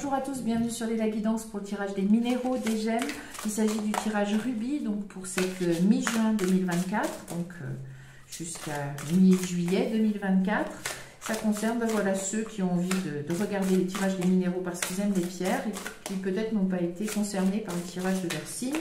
Bonjour à tous, bienvenue sur la guidance pour le tirage des minéraux, des gemmes. Il s'agit du tirage rubis, donc pour cette mi-juin 2024, donc jusqu'à mi-juillet 2024. Ça concerne voilà, ceux qui ont envie de regarder les tirages des minéraux parce qu'ils aiment les pierres et qui peut-être n'ont pas été concernés par le tirage de leur signe.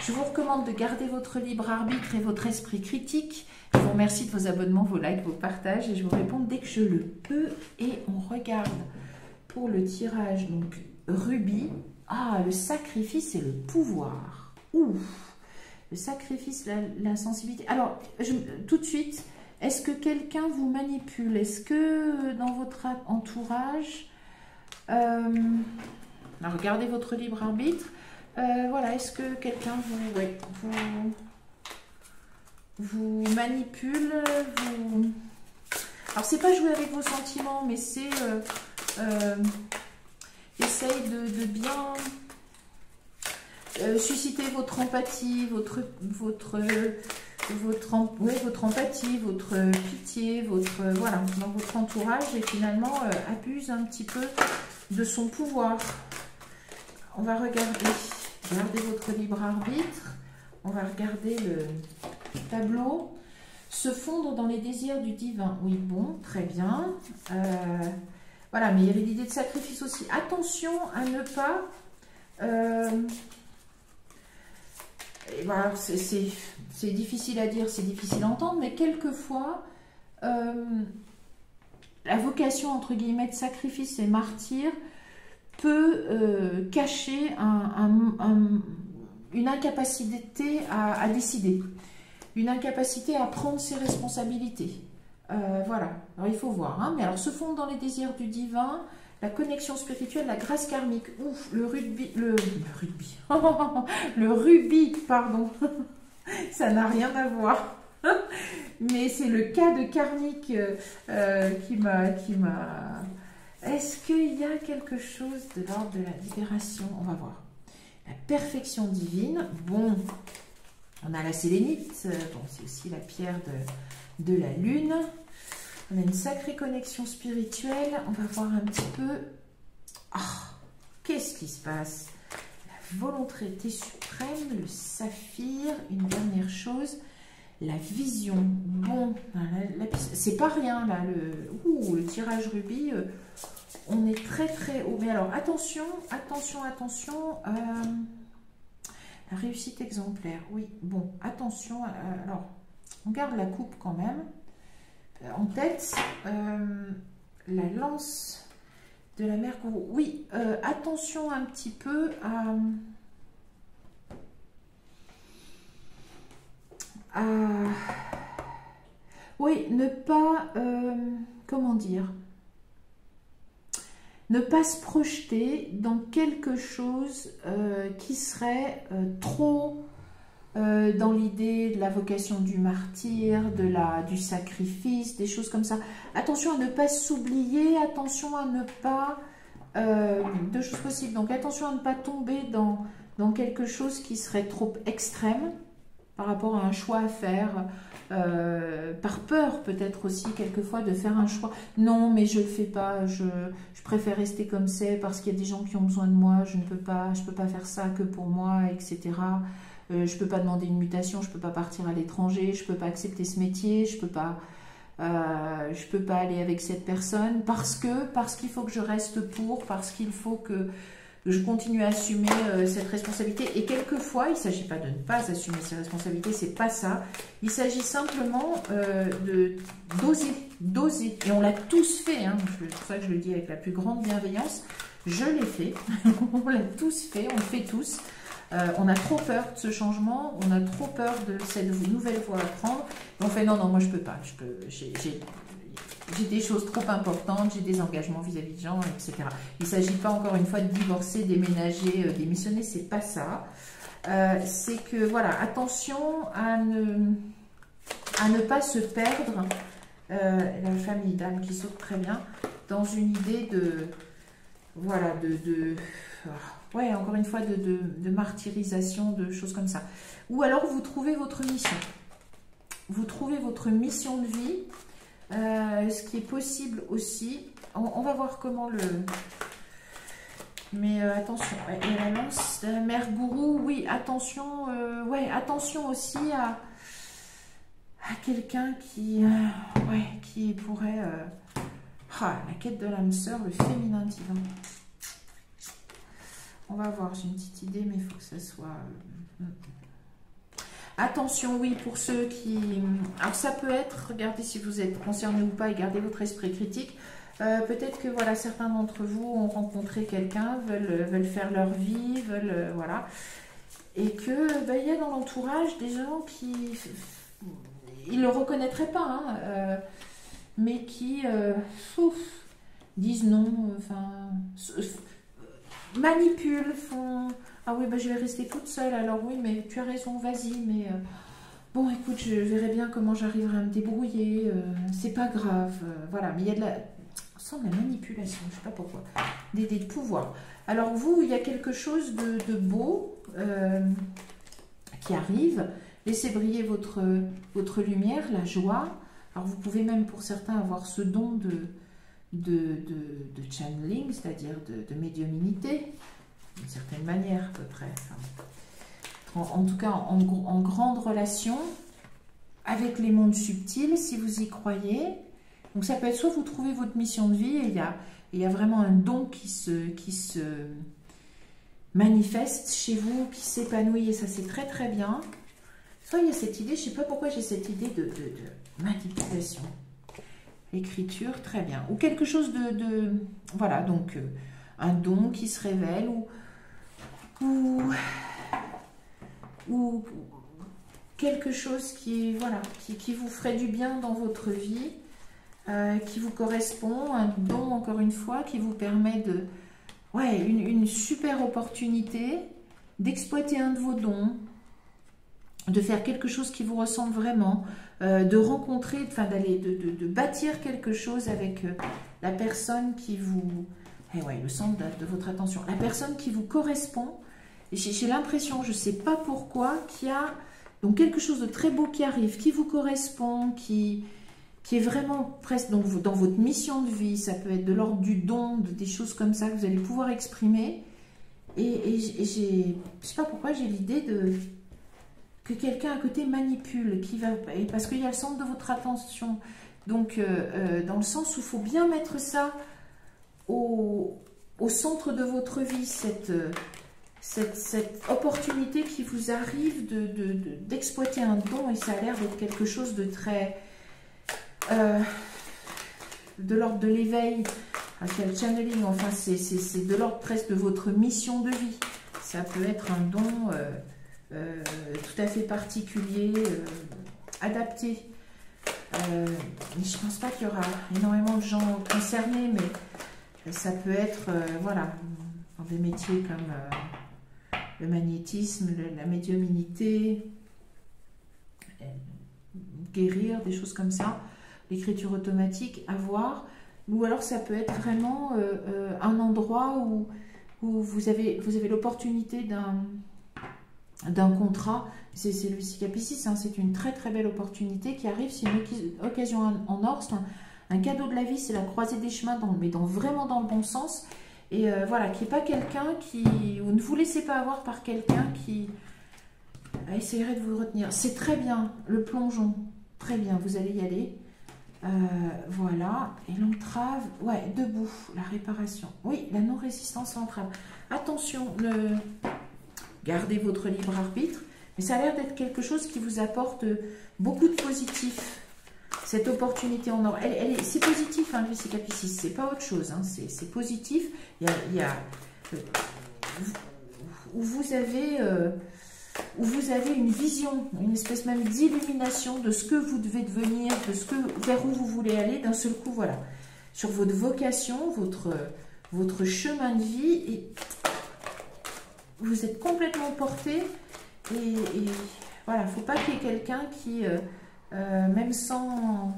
Je vous recommande de garder votre libre arbitre et votre esprit critique. Je vous remercie de vos abonnements, vos likes, vos partages et je vous réponds dès que je le peux. Et on regarde pour le tirage donc rubis. Ah, le sacrifice et le pouvoir. Ouf, le sacrifice, la sensibilité. Alors, tout de suite, est-ce que quelqu'un vous manipule? Est-ce que dans votre entourage, regardez votre libre arbitre. Voilà, est-ce que quelqu'un vous manipule, Alors, c'est pas jouer avec vos sentiments, mais c'est essaye de bien susciter votre empathie, votre empathie, votre pitié, voilà, dans votre entourage et finalement abuse un petit peu de son pouvoir. On va regarder. Gardez votre libre arbitre. On va regarder le tableau. Se fondre dans les désirs du divin. Oui, bon, très bien. Voilà, mais il y avait l'idée de sacrifice aussi. Attention à ne pas... voilà, c'est difficile à dire, c'est difficile à entendre, mais quelquefois, la vocation, entre guillemets, de sacrifice et martyr peut cacher une incapacité à décider, une incapacité à prendre ses responsabilités. Voilà, alors il faut voir, hein. Mais alors se fondre dans les désirs du divin, la connexion spirituelle, la grâce karmique, ouf, le rubis, pardon, ça n'a rien à voir, mais c'est le cas de karmique qui m'a... Est-ce qu'il y a quelque chose de l'ordre de la libération? On va voir. La perfection divine. Bon, on a la sélénite. Bon, c'est aussi la pierre de la lune. On a une sacrée connexion spirituelle. On va voir un petit peu. Ah, qu'est-ce qui se passe? La volonté suprême, le saphir. Une dernière chose. La vision. Bon, c'est pas rien là. Le tirage rubis. On est très très haut. Mais alors attention, attention, attention. La réussite exemplaire. Oui, bon, attention. Alors, on garde la coupe quand même. En tête, la lance de la mer Kourou. Oui, attention un petit peu oui, ne pas... comment dire? Ne pas se projeter dans quelque chose qui serait trop dans l'idée de la vocation du martyr, du sacrifice, des choses comme ça. Attention à ne pas s'oublier, attention à ne pas... deux choses possibles. Donc attention à ne pas tomber dans quelque chose qui serait trop extrême par rapport à un choix à faire. Par peur peut-être aussi quelquefois de faire un choix. Non, mais je le fais pas, je préfère rester comme c'est parce qu'il y a des gens qui ont besoin de moi, je peux pas faire ça que pour moi, etc. Je peux pas demander une mutation, je peux pas partir à l'étranger, je peux pas accepter ce métier, je peux pas aller avec cette personne parce qu'il faut que je reste parce qu'il faut que je continue à assumer cette responsabilité. Et quelquefois, il ne s'agit pas de ne pas assumer ses responsabilités, c'est pas ça. Il s'agit simplement d'oser. Et on l'a tous fait, hein. C'est pour ça que je le dis avec la plus grande bienveillance. Je l'ai fait, on l'a tous fait, on le fait tous. On a trop peur de ce changement, on a trop peur de cette nouvelle voie à prendre. Et on fait non, moi je peux pas, j'ai des choses trop importantes, j'ai des engagements vis-à-vis de gens, etc. Il ne s'agit pas encore une fois de divorcer, déménager, démissionner, c'est pas ça. C'est que, voilà, attention à ne pas se perdre, la famille d'âme qui saute très bien, dans une idée voilà, ouais, encore une fois, de martyrisation, de choses comme ça. Ou alors, vous trouvez votre mission. Vous trouvez votre mission de vie. Ce qui est possible aussi, on va voir comment Mais attention, ouais, et la lance de la mère gourou, oui, attention, ouais, attention aussi à quelqu'un qui, ouais, qui pourrait... la quête de l'âme sœur, le féminin divin. On va voir, j'ai une petite idée, mais il faut que ça soit... Attention, oui, pour ceux qui... Alors ça peut être, regardez si vous êtes concerné ou pas et gardez votre esprit critique. Peut-être que voilà, certains d'entre vous ont rencontré quelqu'un, veulent faire leur vie, veulent... voilà. Et que il y a dans l'entourage des gens qui... Ils ne le reconnaîtraient pas, hein, mais qui disent non, enfin... manipulent, font... Ah oui, je vais rester toute seule, alors oui, mais tu as raison, vas-y, mais bon, écoute, je verrai bien comment j'arriverai à me débrouiller, c'est pas grave, voilà, mais il y a de la... On sent de la manipulation, je sais pas pourquoi, des pouvoirs. Alors vous, il y a quelque chose de beau qui arrive, laissez briller votre lumière, la joie. Alors vous pouvez même pour certains avoir ce don de channeling, c'est-à-dire de médiumnité, d'une certaine manière à peu près. Enfin, en tout cas, en grande relation avec les mondes subtils, si vous y croyez. Donc ça peut être soit vous trouvez votre mission de vie et il y a vraiment un don qui se manifeste chez vous, qui s'épanouit et ça c'est très très bien. Soit il y a cette idée, je ne sais pas pourquoi j'ai cette idée de manipulation. L'écriture, très bien. Ou quelque chose voilà, donc un don qui se révèle ou quelque chose qui, voilà, qui vous ferait du bien dans votre vie, qui vous correspond, un don, encore une fois, qui vous permet de... Ouais, une super opportunité d'exploiter un de vos dons, de faire quelque chose qui vous ressemble vraiment, de rencontrer, enfin de bâtir quelque chose avec la personne qui vous... le centre de votre attention. La personne qui vous correspond. J'ai l'impression, je ne sais pas pourquoi, qu'il y a donc quelque chose de très beau qui arrive, qui vous correspond, qui est vraiment presque dans votre mission de vie. Ça peut être de l'ordre du don, des choses comme ça que vous allez pouvoir exprimer. Et je ne sais pas pourquoi j'ai l'idée que quelqu'un à côté manipule, parce qu'il y a le centre de votre attention. Donc, dans le sens où il faut bien mettre ça au centre de votre vie, cette opportunité qui vous arrive d'exploiter un don, et ça a l'air d'être quelque chose de très... de l'ordre de l'éveil, le channeling, enfin c'est de l'ordre presque de votre mission de vie. Ça peut être un don tout à fait particulier, adapté. Mais je ne pense pas qu'il y aura énormément de gens concernés, mais ça peut être, voilà, dans des métiers comme le magnétisme, la médiumnité, guérir, des choses comme ça, l'écriture automatique, à voir. Ou alors ça peut être vraiment un endroit où vous avez l'opportunité d'un contrat. C'est le Capicis, hein, c'est une très très belle opportunité qui arrive, c'est une occasion en or, c'est un cadeau de la vie, c'est la croisée des chemins, mais vraiment dans le bon sens. Et voilà, qui n'est pas quelqu'un qui... Ou ne vous laissez pas avoir par quelqu'un qui essayerait de vous retenir. C'est très bien, le plongeon, très bien, vous allez y aller. Voilà, et l'entrave, ouais, debout, la réparation. Oui, la non-résistance à l'entrave. Attention, gardez votre libre arbitre, mais ça a l'air d'être quelque chose qui vous apporte beaucoup de positif. Cette opportunité en or, c'est positif, hein, c'est Capicis, c'est pas autre chose, hein, c'est positif. Il y a où vous avez une vision, une espèce même d'illumination de ce que vous devez devenir, vers où vous voulez aller, d'un seul coup, voilà, sur votre vocation, votre chemin de vie, et vous êtes complètement porté, et voilà, il ne faut pas qu'il y ait quelqu'un qui, même sans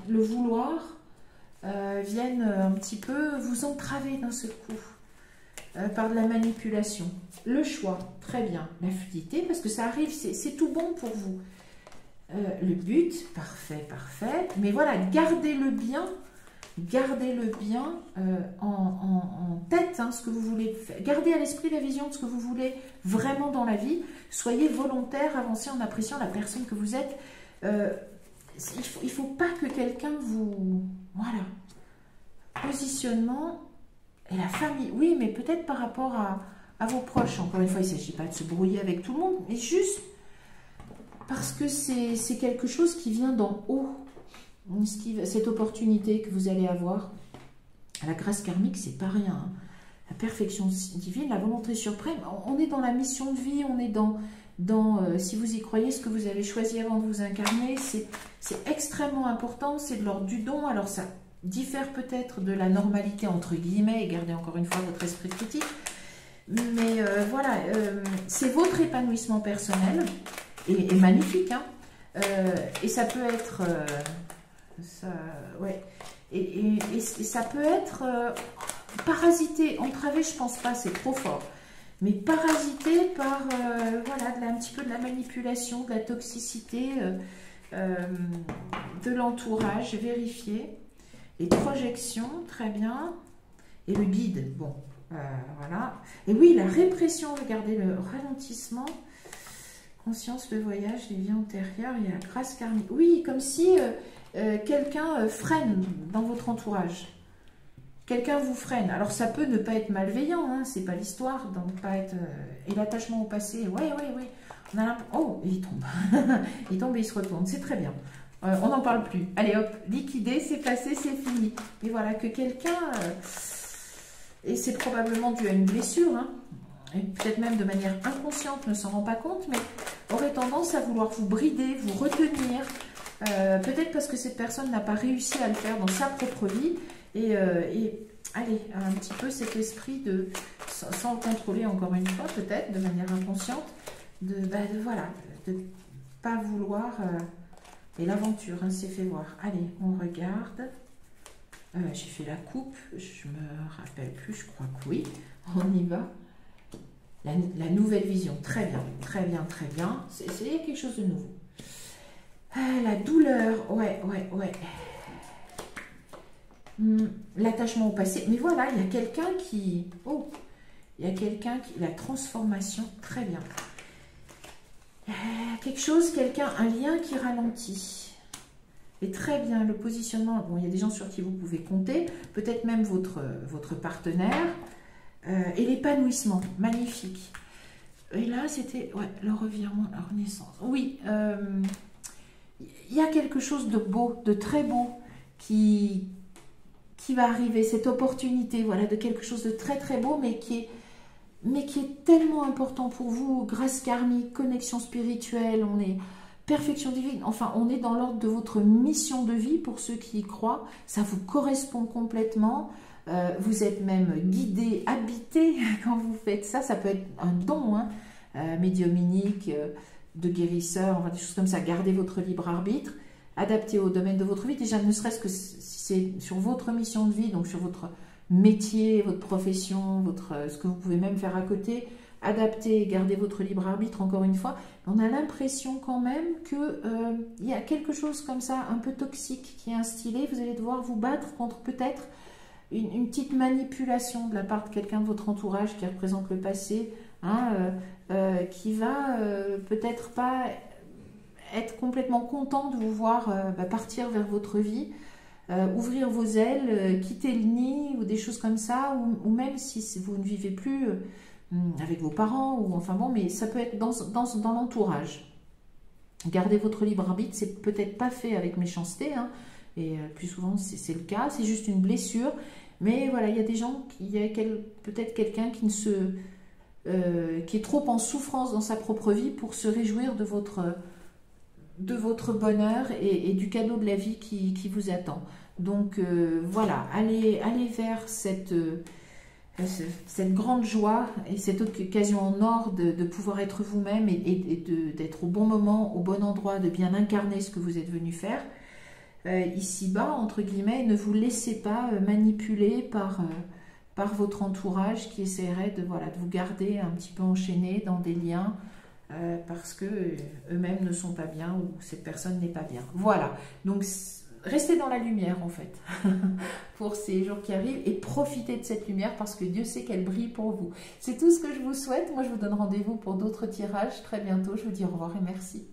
le vouloir, vienne un petit peu vous entraver d'un seul coup. Par de la manipulation. Le choix, très bien. La fluidité, parce que ça arrive, c'est tout bon pour vous. Le but, parfait, parfait. Mais voilà, gardez-le bien gardez-le bien en tête, hein, ce que vous voulez faire. Gardez à l'esprit la vision de ce que vous voulez vraiment dans la vie. Soyez volontaire, avancez en appréciant la personne que vous êtes. Il faut pas que quelqu'un vous... Voilà. Positionnement et la famille. Oui, mais peut-être par rapport à vos proches. Encore une fois, il ne s'agit pas de se brouiller avec tout le monde, mais juste parce que c'est quelque chose qui vient d'en haut. Cette opportunité que vous allez avoir, la grâce karmique, c'est pas rien. Hein. La perfection divine, la volonté suprême, on est dans la mission de vie, on est dans si vous y croyez, ce que vous avez choisi avant de vous incarner, c'est extrêmement important, c'est de l'ordre du don. Alors ça diffère peut-être de la normalité entre guillemets, et gardez encore une fois votre esprit critique, mais voilà, c'est votre épanouissement personnel, et magnifique, hein. Et ça peut être... ça, ouais. Et ça peut être parasité, entravé, je pense pas, c'est trop fort, mais parasité par voilà, un petit peu de la manipulation, de la toxicité, de l'entourage, vérifier. Les projections, très bien, et le guide, bon, voilà. Et oui, la répression, regardez le ralentissement, conscience, le voyage, les vies antérieures, il y a la grâce karmique. Oui, comme si quelqu'un freine dans votre entourage. Quelqu'un vous freine. Alors ça peut ne pas être malveillant, hein, c'est pas l'histoire, donc pas être... et l'attachement au passé, ouais. On a oh, il tombe. Il tombe et il se retourne, c'est très bien. On n'en parle plus. Allez hop, liquidé, c'est passé, c'est fini. Mais voilà, que quelqu'un... et c'est probablement dû à une blessure, hein, et peut-être même de manière inconsciente, ne s'en rend pas compte, mais aurait tendance à vouloir vous brider, vous retenir, peut-être parce que cette personne n'a pas réussi à le faire dans sa propre vie, et allez, un petit peu cet esprit de, sans le contrôler encore une fois, peut-être de manière inconsciente, voilà, de pas vouloir, et l'aventure, hein, s'est fait voir. Allez, on regarde, j'ai fait la coupe, je me rappelle plus, je crois que oui, on y va. La nouvelle vision, très bien, très bien, très bien. C'est quelque chose de nouveau. La douleur, ouais. L'attachement au passé. Mais voilà, il y a quelqu'un qui... Oh, il y a quelqu'un qui... La transformation, très bien. Quelque chose, quelqu'un, un lien qui ralentit. Et très bien, le positionnement. Bon, il y a des gens sur qui vous pouvez compter. Peut-être même votre partenaire. Et l'épanouissement, magnifique. Et là, c'était le revirement, la renaissance. Oui, il y a quelque chose de beau, de très beau, qui va arriver, cette opportunité, voilà, de quelque chose de très très beau, mais qui est tellement important pour vous, grâce karmique, connexion spirituelle, on est perfection divine, enfin, on est dans l'ordre de votre mission de vie, pour ceux qui y croient, ça vous correspond complètement. Vous êtes même guidé, habité quand vous faites ça. Ça peut être un don, hein, médiumnique, de guérisseur, enfin, des choses comme ça. Gardez votre libre arbitre, adapté au domaine de votre vie. Déjà, ne serait-ce que si c'est sur votre mission de vie, donc sur votre métier, votre profession, ce que vous pouvez même faire à côté, adaptez, gardez votre libre arbitre, encore une fois. On a l'impression quand même qu'il y a quelque chose comme ça, un peu toxique, qui est instillé. Vous allez devoir vous battre contre peut-être une petite manipulation de la part de quelqu'un de votre entourage qui représente le passé, hein, qui va peut-être pas être complètement content de vous voir partir vers votre vie, ouvrir vos ailes, quitter le nid ou des choses comme ça, ou même si vous ne vivez plus avec vos parents, ou enfin bon, mais ça peut être dans l'entourage. Gardez votre libre arbitre, c'est peut-être pas fait avec méchanceté, hein, et plus souvent c'est le cas, c'est juste une blessure, mais voilà, il y a des gens, il y a peut-être quelqu'un qui est trop en souffrance dans sa propre vie pour se réjouir de votre bonheur et du cadeau de la vie qui vous attend. Donc voilà, allez vers cette grande joie et cette occasion en or de pouvoir être vous-même et d'être au bon moment, au bon endroit, de bien incarner ce que vous êtes venu faire. Ici-bas, entre guillemets, ne vous laissez pas manipuler par votre entourage qui essaierait de vous garder un petit peu enchaîné dans des liens parce que eux-mêmes ne sont pas bien ou cette personne n'est pas bien. Voilà, donc restez dans la lumière en fait, pour ces jours qui arrivent, et profitez de cette lumière parce que Dieu sait qu'elle brille pour vous. C'est tout ce que je vous souhaite. Moi, je vous donne rendez-vous pour d'autres tirages très bientôt. Je vous dis au revoir et merci.